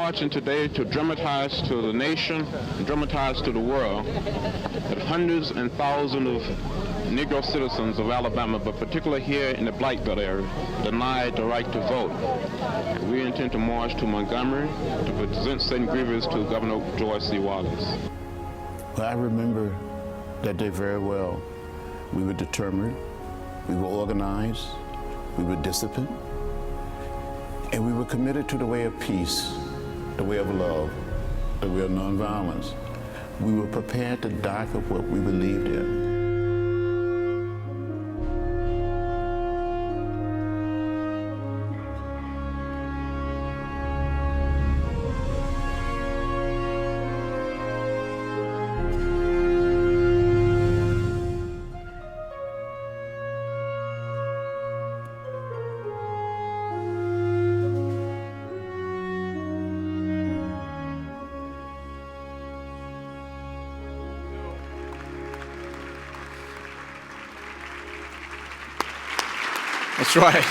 marching today to dramatize to the nation, dramatize to the world, that hundreds and thousands of Negro citizens of Alabama, but particularly here in the Blight Belt area, denied the right to vote. We intend to march to Montgomery to present certain grievances to Governor George C. Wallace. Well, I remember that day very well. We were determined, we were organized, we were disciplined, and we were committed to the way of peace, the way of love, the way of nonviolence. We were prepared to die for what we believed in. That's right.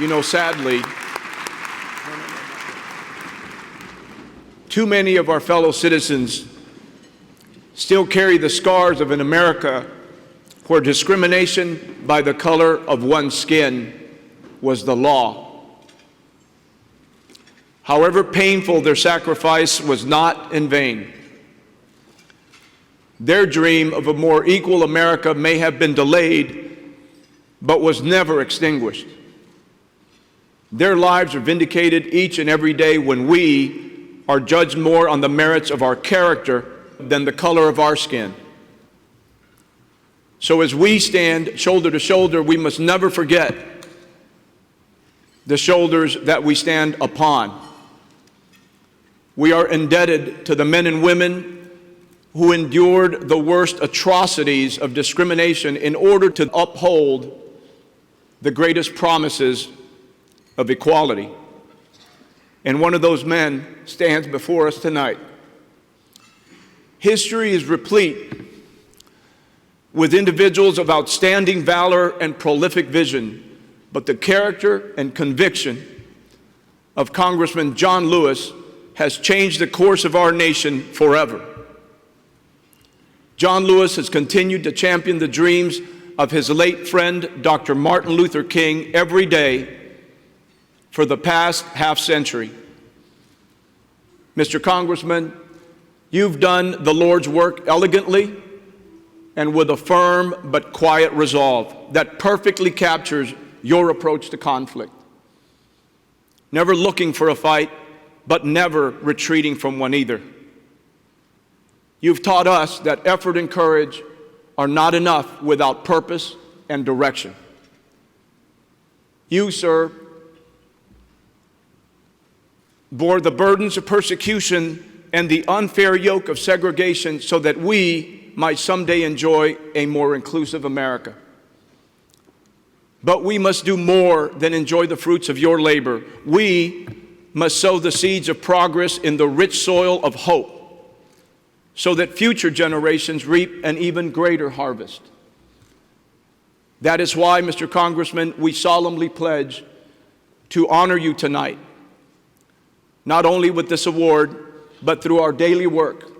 You know, sadly, too many of our fellow citizens still carry the scars of an America where discrimination by the color of one's skin was the law. However painful their sacrifice was not in vain. Their dream of a more equal America may have been delayed, but was never extinguished. Their lives are vindicated each and every day when we are judged more on the merits of our character than the color of our skin. So as we stand shoulder to shoulder, we must never forget the shoulders that we stand upon. We are indebted to the men and women who endured the worst atrocities of discrimination in order to uphold the greatest promises of equality. And one of those men stands before us tonight. History is replete with individuals of outstanding valor and prolific vision, but the character and conviction of Congressman John Lewis has changed the course of our nation forever. John Lewis has continued to champion the dreams of his late friend, Dr. Martin Luther King, every day for the past half-century. Mr. Congressman, you've done the Lord's work elegantly and with a firm but quiet resolve that perfectly captures your approach to conflict. Never looking for a fight, but never retreating from one either. You've taught us that effort and courage are not enough without purpose and direction. You, sir, bore the burdens of persecution and the unfair yoke of segregation so that we might someday enjoy a more inclusive America. But we must do more than enjoy the fruits of your labor. We must sow the seeds of progress in the rich soil of hope so that future generations reap an even greater harvest. That is why, Mr. Congressman, we solemnly pledge to honor you tonight, not only with this award, but through our daily work,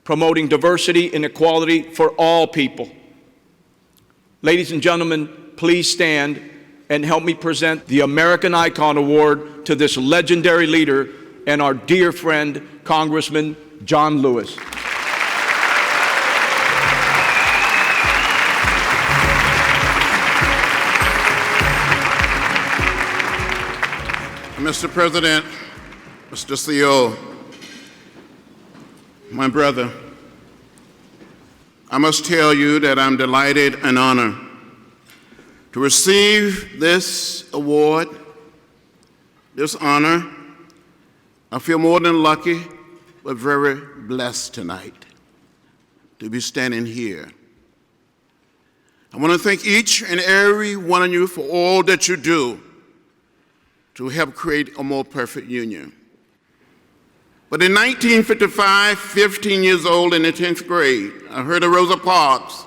promoting diversity and equality for all people. Ladies and gentlemen, please stand and help me present the American Icon Award to this legendary leader and our dear friend, Congressman John Lewis. Mr. President, Mr. CEO, my brother, I must tell you that I'm delighted and honored to receive this award, this honor. I feel more than lucky, but very blessed tonight to be standing here. I want to thank each and every one of you for all that you do to help create a more perfect union. But in 1955, 15 years old in the 10th grade, I heard of Rosa Parks.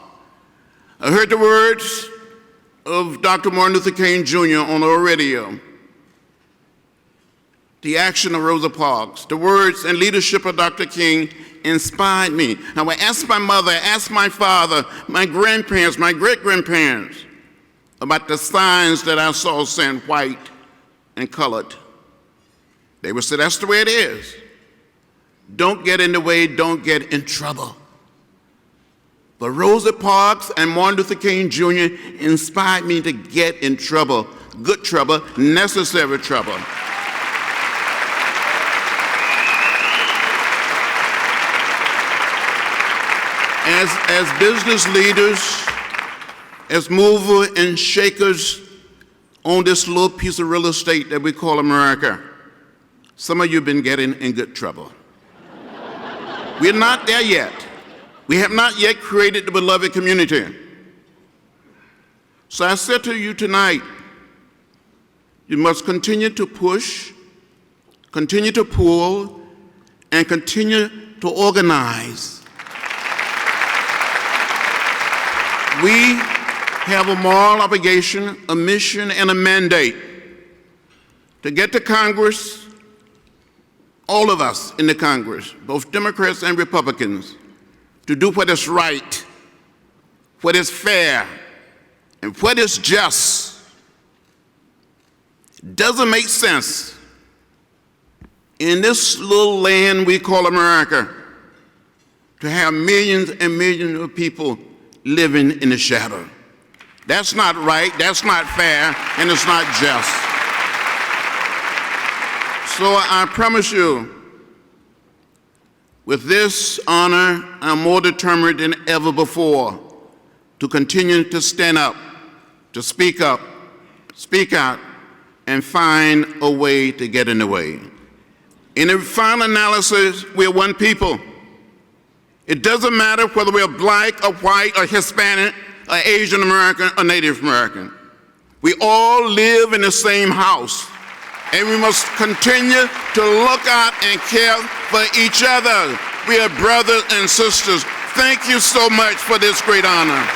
I heard the words of Dr. Martin Luther King Jr. on the radio. The action of Rosa Parks, the words and leadership of Dr. King inspired me. Now, I asked my mother, I asked my father, my grandparents, my great-grandparents about the signs that I saw saying white and colored. They would say, that's the way it is. Don't get in the way, don't get in trouble. But Rosa Parks and Martin Luther King Jr. inspired me to get in trouble, good trouble, necessary trouble. As business leaders, as movers and shakers on this little piece of real estate that we call America, some of you have been getting in good trouble. We're not there yet. We have not yet created the beloved community. So I said to you tonight, you must continue to push, continue to pull, and continue to organize. We have a moral obligation, a mission, and a mandate to get to Congress, all of us in the Congress, both Democrats and Republicans, to do what is right, what is fair, and what is just. Doesn't make sense in this little land we call America to have millions and millions of people living in the shadow. That's not right, that's not fair, and it's not just. So I promise you, with this honor, I'm more determined than ever before to continue to stand up, to speak up, speak out, and find a way to get in the way. In the final analysis, we're one people. It doesn't matter whether we're black or white or Hispanic or Asian American or Native American. We all live in the same house, and we must continue to look out and care for each other. We are brothers and sisters. Thank you so much for this great honor.